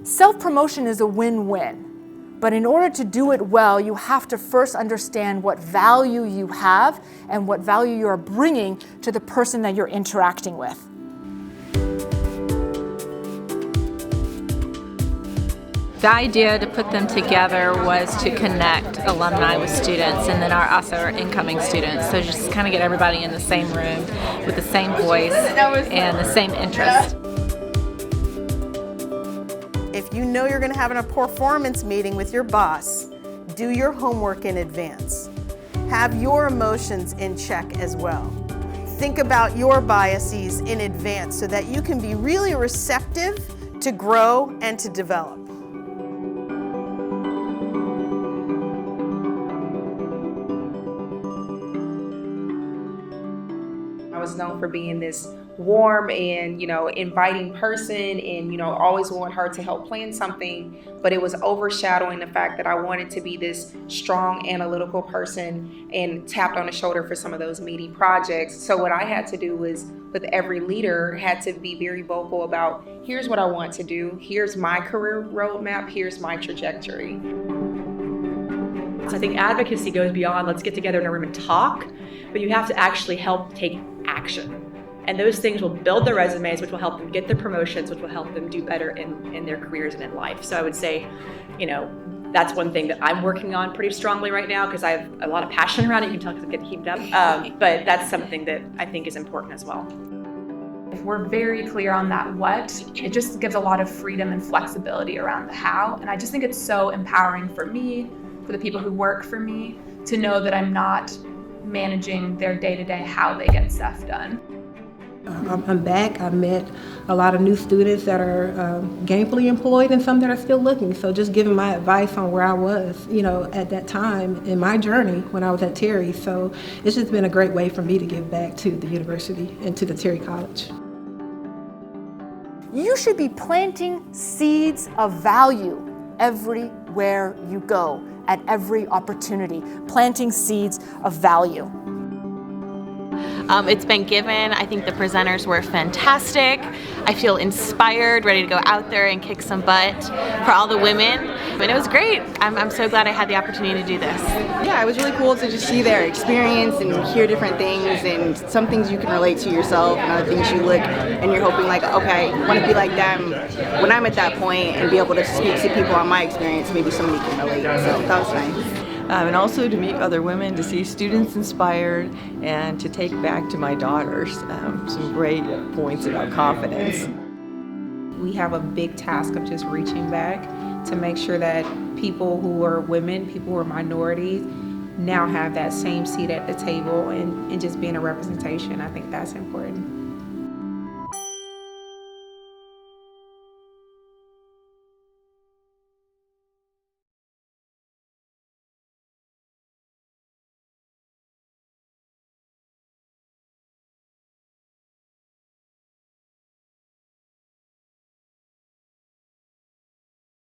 Self-promotion is a win-win, but in order to do it well, you have to first understand what value you have and what value you are bringing to the person that you're interacting with. The idea to put them together was to connect alumni with students, and then our incoming students. So just kind of get everybody in the same room with the same voice and the same interest. If you know you're going to have a performance meeting with your boss, do your homework in advance. Have your emotions in check as well. Think about your biases in advance so that you can be really receptive to grow and to develop. I was known for being this warm and, inviting person and, always want her to help plan something, but it was overshadowing the fact that I wanted to be this strong analytical person and tapped on the shoulder for some of those meaty projects. So what I had to do was, with every leader, had to be very vocal about, here's what I want to do, here's my career roadmap, here's my trajectory. I think advocacy goes beyond let's get together in a room and talk, but you have to actually help take action. And those things will build their resumes, which will help them get their promotions, which will help them do better in their careers and in life. So I would say, that's one thing that I'm working on pretty strongly right now because I have a lot of passion around it. You can tell because I'm getting heated up. But that's something that I think is important as well. If we're very clear on that what, it just gives a lot of freedom and flexibility around the how. And I just think it's so empowering for me, for the people who work for me, to know that I'm not managing their day-to-day how they get stuff done. I'm back. I met a lot of new students that are gainfully employed and some that are still looking. So just giving my advice on where I was, at that time in my journey when I was at Terry. So it's just been a great way for me to give back to the university and to the Terry College. You should be planting seeds of value everywhere you go, at every opportunity, planting seeds of value. It's been given. I think the presenters were fantastic. I feel inspired, ready to go out there and kick some butt for all the women. And it was great. I'm so glad I had the opportunity to do this. Yeah, it was really cool to just see their experience and hear different things, and some things you can relate to yourself and other things you look and you're hoping like, okay, I want to be like them when I'm at that point and be able to speak to people on my experience. Maybe somebody can relate. So that was nice. And also to meet other women, to see students inspired, and to take back to my daughters some great points about confidence. We have a big task of just reaching back to make sure that people who are women, people who are minorities, now have that same seat at the table and just being a representation. I think that's important.